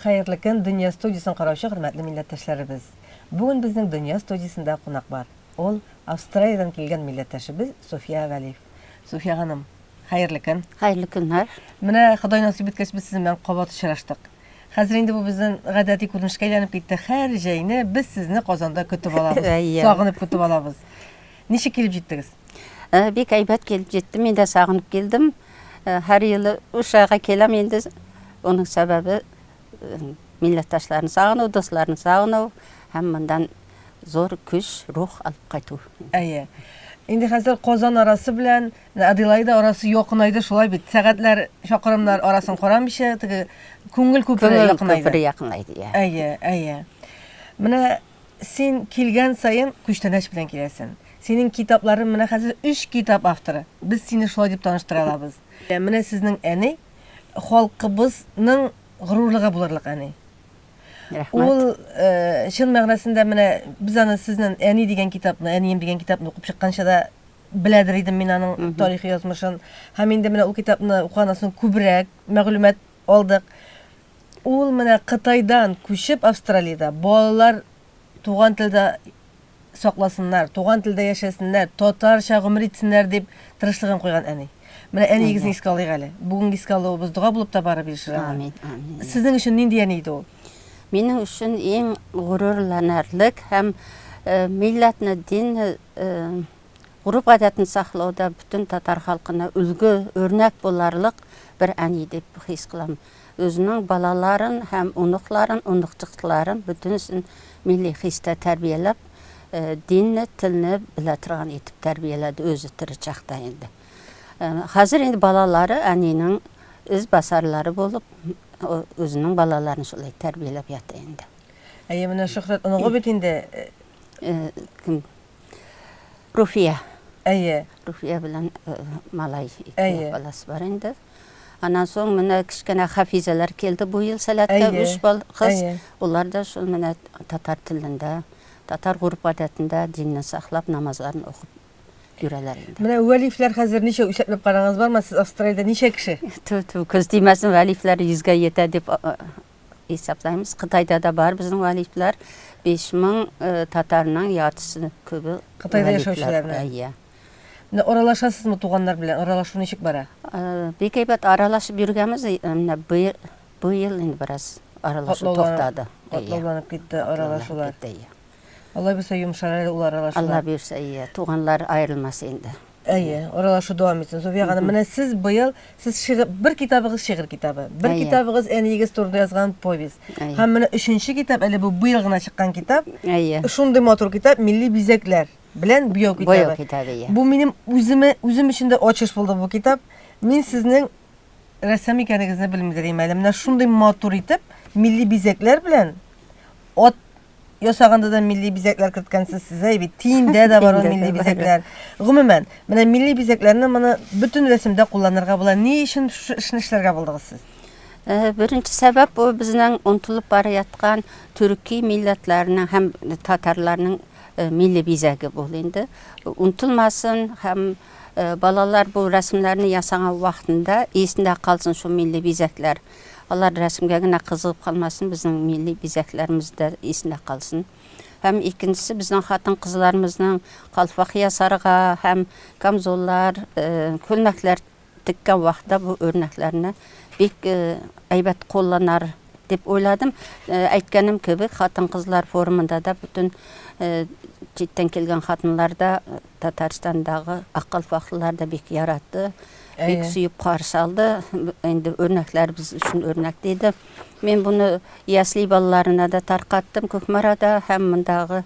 Xayrlı kün Dünya Studiyasını qarawchi hurmatli millatdoshlarimiz. Bugun bizning Dünya Studiyasında qonaq bor. Ol Avstraliyadan kelgan millatdoshimiz Sofiya Valiyev. Sofiya hanım, xayrlı kün. Hayırlı günler. Mana Xudoy nasib etgach biz siz bilan qabat uchrashdik. Hozir endi bu bizning g'adatiy ko'rinishga aylanib ketdi. Har joyni biz sizni Qozonda kutib olamiz. Sog'inib kutib olamiz. Necha kelib jetdingiz? Bek aybat kelib jetdim. Men de sağınıp geldim. Her yılı uşağa kelem endi. Onun sebebi milletdaşlarını sağınıp, dostlarını sağınıp, hem bundan zor kuş, ruh alıp qaytу. Ayya. Endi hozir Qozon arası bilan Adelaide arası yoqinaydi, şulay bit. Saatlar, şaqırımlar arasını qoranmışa, tigi ko'ngil ko'piri yoqinaydi. Ko'piri yoqinaydi, ya. Ayya. Mana sen kelgan sayin kuchtanash bilan kelasan. Senin kitapların mana hozir 3 kitap avtori. Biz seni şulay deb tanishtira olamiz. Mana sizning ani xalqimizning g'ururliga bo'larliq ani. Rahmat. Ol şın ma'nosida mana biz ana sizning ani degan kitapni, aniyim degan kitapni o'qib chiqqancha biladir edim men aning tarixiy yozmishini. Ham endi mana u kitapni o'qigandan ko'proq ma'lumot oldik. Ol mana Xitoydan ko'chib Avstraliyada bolalar tuğan tilda saqlasınlar, tuğan tilda yashasınlar, tatarcha umr etsinlar deb tirishligin qo'ygan ani. Mana anigizni esga olaylik hali. Bugungi esga olib biz duo bo'lib tabarib berishimiz. Amin. Sizning uchun nindi yani edi o? Mening uchun eng g'ururlanarlik ham millatni, dinni, urf odatini saqlovda butun tatar xalqina ulgu, o'rnak bo'larlik bir ani deb his qilaman. O'zining balalarin ham unuqlarin, unuqchiqlarin butunisini milliy hisda tarbiyalab, dinni, tilni bilatirgan etib tarbiyaladi o'zi tiri chaqda endi. Hozir endi balalari anining izbasarlari bo'lib, o'zining balalarini shulay tarbiyalab yotdi endi. Ayya mana Shuhrat unig'i bit endi kim? Rufiya. Ayya. Rufiya bilan malay ikki balasi bor endi. Ondan so'ng mana kichkina hafizalar keldi bu yil salatga 3 bal qiz. Ular da shu mana tatar tilida, tatar urf odatida dinni saqlab, namozlarni o'qib yuralar endi. Mana valiflar hozir necha ushlab qarangiz bormi? Siz Avstraliyada necha kishi? Ko'z tegmasin, valiflar 100 ga yetadi deb hisoblaymiz. Xitoyda da bor bizning valiflar 5000 tatarning yartisi ko'pi Xitoyda yashovchilarni. Ayya. Mana oralashasizmi tug'anlar bilan? Oralashuv nechik bora? Bekaybat aralashib yurganmiz. Mana bu yil endi biroz aralashuv to'xtadi. Qatlovlanib ketdi aralashuvlar. Allah bilsa yumshalar ular aralashuvlar. Allah bilsa iya, tug'anlar ayrilmas endi. Ayya, aralashuv davom etsin. Sofiya xonim, mana siz bu yil bir kitabingiz she'r kitobi, bir kitabingiz anigiz turida yozgan povest. Ham mana 3-kitap, bu yilgina chiqqan kitob. Ayya. Shunday motor kitob, milliy bezaklar bilan bo'yoq kitobi. Bu mening o'zim uchun da ochish bo'ldi bu kitob. Men sizning rassom ekaningizni bilmayman. Mana shunday motor etib, milliy bezaklar bilan ot yosaganda da milliy bezaklar kiritgansiz siz. Tiyinda da bor milliy bezaklar. Umuman, mana milliy bezaklarni mana butun rasmda qo'llanirga bo'ladi. Ne uchun shu ishni ishlarga bo'ldingiz siz? Birinchi sabab bu bizning unutilib borayotgan turkiy millatlarning ham tatarlarning milliy bezagi bo'ldi endi. Unutilmasin, ham balalar bu rasmlarni yasagan vaqtida esida qolsin shu milliy bezaklar. Onlar rasmgagina qiziqib qolmasin, bizning milliy bezaklarimizda esida qolsin. Ham ikkinchisi bizning xotin qizlarimizning qalpoq yasarga, ham kamzollar, ko'ylaklar tikkan vaqtda bu o'rnaklarni bek aybat qo'llanar deb o'yladim. Aytganim kabi xotin qizlar forumida da butun chetdan kelgan xotinlarda Tataristondagi aqalpoqlar da bek yaratdi. Bek suyib qarshi oldi. Endi o'rnaklar biz uchun o'rnak dedi. Men buni yasli bolalarına da tarqatdim. Ko'kmarada ham mundagi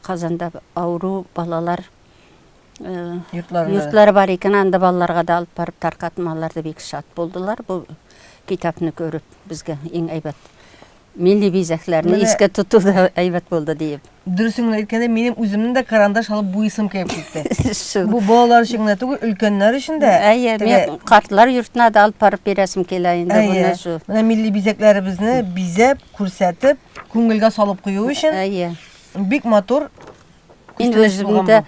Qozonda avru bolalar yurtlari bor ekan, anda bolalarga da olib borib tarqatmalarda bek shod bo'ldilar. Bu kitobni ko'rib bizga eng aybat milliy bezaklarni esga tutuvda aybat bo'ldi deb. Durusini aytganda mening o'zimning da karandash olib bu isim kelib ketdi. Bu bolalar uchun tugul, ulkanlar uchun da. Ayya, men qartlar yurtuna da olib borib berasim keladi buni shu. Mana milliy bezaklarimizni bizab, ko'rsatib, ko'ngilga solib qo'yish uchun. Ayya. Bek motor. Men o'zimda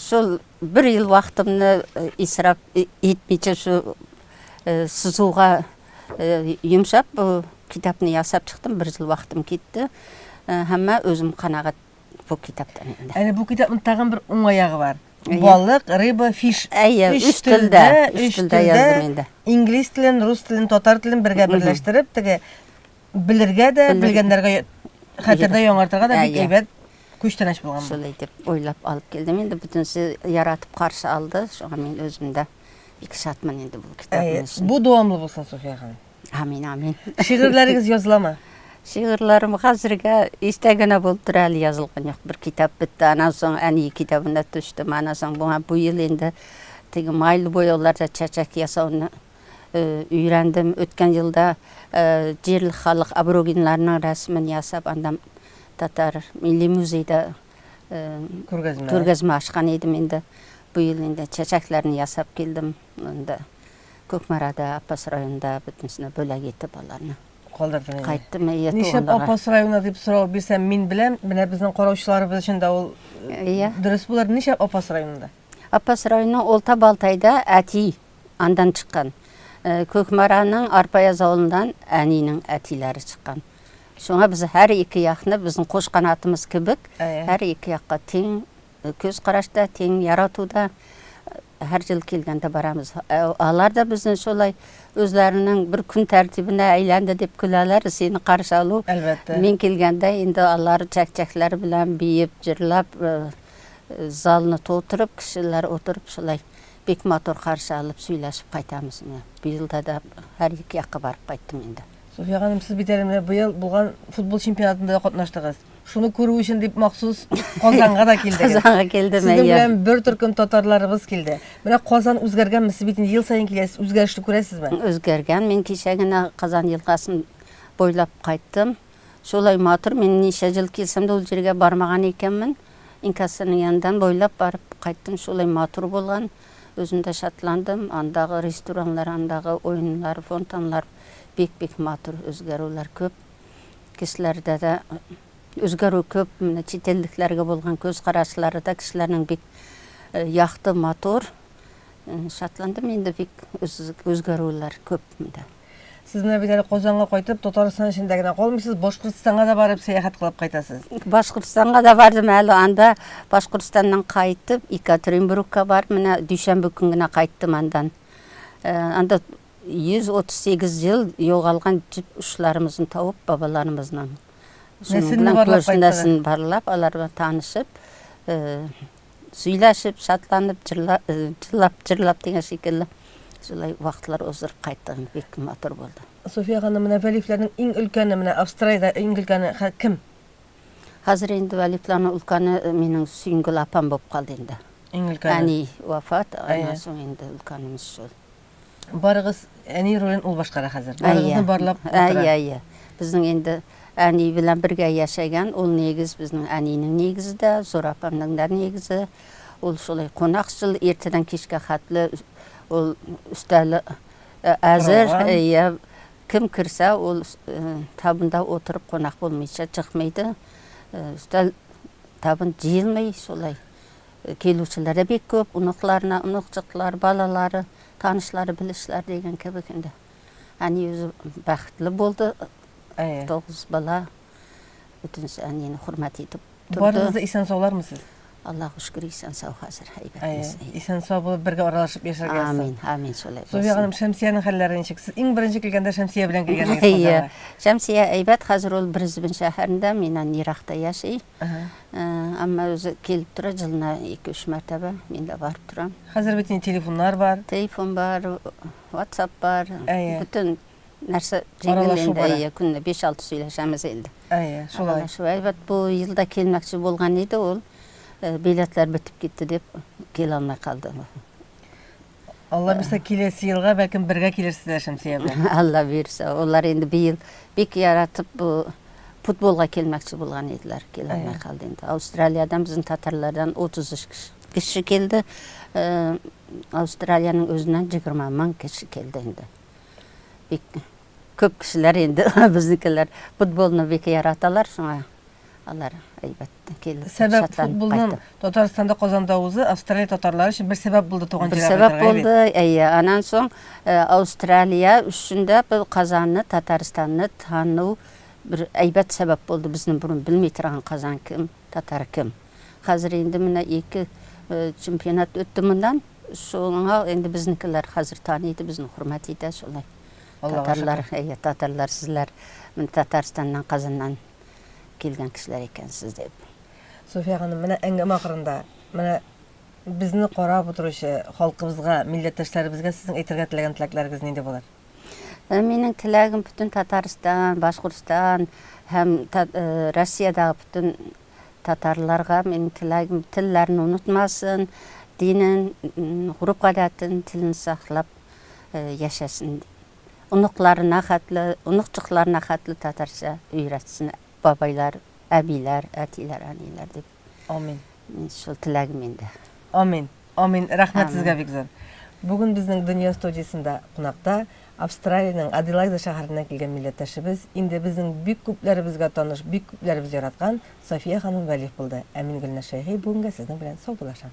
shu bir yil vaqtimni isrof etmaycha shu sizuga Yumşap bu kitapni yasap çıktım. 1 yıl vaktim gitti. Hamma özüm qanağat bu kitaptan endi. Yani bu kitapın tagın bir oң ayağı var. Iya. Balık, riba, fish. Әйе, Üç üç tilde, üç tilde yazdım endi. İngiliz tilin, Rus tilin, Tatar tilin birge birleştirip tege bilirge de, bilgenlerge hatırda yoңартырга da bik Iya. eybet күчтәнәч булган. Şolay dep oylap alıp geldim. Endi bütünsi yaratıp karşı aldı. Şoňa men özümde bik şatman endi bu kitabın üçün. Bu dowamlı bulsun Sofiya hanım. Amin, amin. Şiirleriňiz yazılama. Şiirlerim hazırga istegene boldur ali yazılgan yok. Bir kitap bitti. Anan soň ani kitabına düşdüm. Anan soň bu yıl endi tegi maylı boyalarda çeçek yasawyny öýrendim. Ötken yılda jerli halyk abroginlarynyň resmini yasap andam Tatar Milli Müzeyde Körgezme açkan edim endi. Bu yıl endi çeçeklerini yasap geldim. Onda Kökmarada, Appas rayonunda bütünsüne bölek etip alarını. Kaldırdın. Qaytdım eýet Nişep Appas rayonuna dip sorap birsem min bilem, mine bizning garawçylarybız üçin de ol dürüst bular. Nişep Appas rayonunda? Appas rayonu Olta Baltayda Äti andan çıkkan. Kökmaranyň Arpayaz awlundan Äniň ätileri çıkkan. Şoňa biz her iki ýakny bizning koş kanatymız kibik, her iki ýakka teň köz garaşda, teň yaratuda her yıl kelgende baramız. Alar da bizden şolay özlerinin bir gün tertibine eýlendi dep güleler, seni karşı alıp. Elbette. Men kelgende indi alary çekçekler bilen biyip, jırlap, zalyny toturup, kişiler oturup şolay bek motor karşı alıp süýleşip gaýtamyz. Bu ýylda da her iki ýakka baryp gaýtdym endi. Sofiya hanım, siz biterimde bu yıl bulgan futbol çempionatında da katnaştınız. Şunu görүү üçin dip maksus Kozan'a da keldiniz. Kozan'a geldim. Sizin bilen bir türküm tatarlarыбыз keldi. Mine Kozan özgergenmi? Siz bitin yıl sayın kelesiz, özgerişli göresizmi? Özgergen. Men keşegine Kazan yılgaсын boylap gaýtdym. Şolay matur, men neçe yıl kelsem de ol jerge barmagan ekenmin. İnkasynyň ýanyndan boylap baryp gaýtdym. Şolay matur bolgan. Özüm de şatlandym. Andagy restoranlar, andagy oýunlar, fontanlar bek matur, özgerýär köp. Kişilerde de özgerүү köp, çet elliklerge bolgan köz garaşlary da kişileriniň bek ýakty motor. Şatlandym, endi bek özgerүүler köp. Siz mine biteri Kozan'a koytup Tataristan içindegine kolmuşsuz, Boşkırtistan'a da barıp seyahat kılıp kaytasız. Başkırtistan'a da bardım äli anda. Başkırtistandan kaytıp Ekaterinburg'a bar, mine düşenbe güngüne kayttım andan. Anda 138 yıl yoğalgan jip uşlarımızın tavıp babalarımızdan. Nesilini barlap kayttılar. Barlap, alarla tanışıp, süýleşip, şatlanıp, jırlap degen şekilde. Şolay wagtlar ozurup kayttığım bek motor boldu. Sofiya hanım, mine velifleriň iň ülkeni, mine Avstraliýada iň ülkeni kim? Hazır endi velifleriň ülkeni meniň süýngül apam bolup kaldy endi. Iň ülkeni. Ani wafat, ondan soň endi ülkenimiz şol. Barıgız Äni rolün ul başkara hazır. Barıgızny barlap Aýa. Bizning endi Äni bilen birge ýaşagan, ol negiz bizning Äniň negizide, zor apamnyň da negizi. Ol şolay konakçyl, erteden keşke hatly, ol üsteli äzir, kim kirse ol tabında oturup konak bolmaýça çykmaýdy. Üstel tabın jyylmaý şolay. Kelүүçilere bek köp, unuklaryna, unukçyklar, balalary, tanışlary, bilişler degen kebek endi. Ani özü baxtly boldy. 9 bala bütünsi Äniňi hurmat etip durdy. Barınızda isen sağlarmısınız? Allah'a şükür isen sağ hazır. Heybetimiz. İsen sağ bolup birge aralaşıp yaşargansın. Amin, amin şolay. Sofiya hanım, Şemsiýanyň halleri nişek? Siz iň birinji kelgende Şemsiýa bilen kelgendiňiz. Eýe. Şemsiýa eýbet hazır ol Brisbane şäherinde, menden ýirakda ýaşaý. Amma özü kelip durar ýylyna 2-3 mertebe mende baryp turam. Hazır bitin telefonlar var. Telefon bar, WhatsApp bar. Bütün nerse Aralaşyp jengilinde günde 5-6 süýleşemiz endi. Şolay. Eýbet bu ýylda kelmekçi bolgan edi ol. Biletler bitip gitti dep gel almay kaldı. Allah bilse kelesi yılga belki birge kelirsizler Şemsiýa bilen. Allah berse. Onlar endi bir yıl bek yaratıp bu futbolga kelmekçi bolgan ediler. Gel almay kaldı endi. Avustraliýadan bizim tatarlardan 30 kişi geldi. Avustraliýanyň özünden 20 000 kişi geldi endi. Bek köp kişiler endi biznikiler futbolny bek yaratalar. Şoňa Алар әйбәт келип Сәбәп шатланып футболның кайтты. Татарстанда Казандавызы Австралия татарлары өчен бер сәбәп булды туган Бер җиргә сәбәп кайтырга, булды. Әйе, анан соң Австралия үчүндә бу Казанны, Татарстанны тану бер әйбәт сәбәп булды. Безнең бурын белми торган Казан ким, татар ким. Хәзер инде менә 2 чемпионат үтте мондан. Шуңа инде безнекеләр хәзер таныйды, безне хөрмәт итә шулай. Татарлар, әйе, татарлар сезләр мен Татарстаннан, Казаннан килгән кешеләр икәнсез дип. София ханым, менә әңгәмә ахырында менә безне карап утыручы халкыбызга, милләттәшләребезгә сезнең әйтергә теләгән теләкләрегез нинди булыр? Минең теләгем бүтән Татарстан, Башкортстан һәм Россиядагы бүтән татарларга минең теләгем телләрне унутмасын, динен, ғұрып-гадәтен, телен саклап яшәсен. Уныкларына хәтле, уныкчыкларына хәтле татарча өйрәтсен. Бабайлар, әбиләр, әтиләр, әниләр дип. Амин. Мин шул теләгем инде. Амин. Амин. Рәхмәт Амин. сезгә бик зур. Бүген безнең дөнья студиясында кунакта Австралиянең Аделаида шәһәреннән килгән милләттәшебез, инде безнең бик күпләребезгә таныш, бик күпләребез яраткан София ханым Вәлиев булды. Ә мин Гөлнәр Шәйхи бүгенгә сезнең белән сау булашам.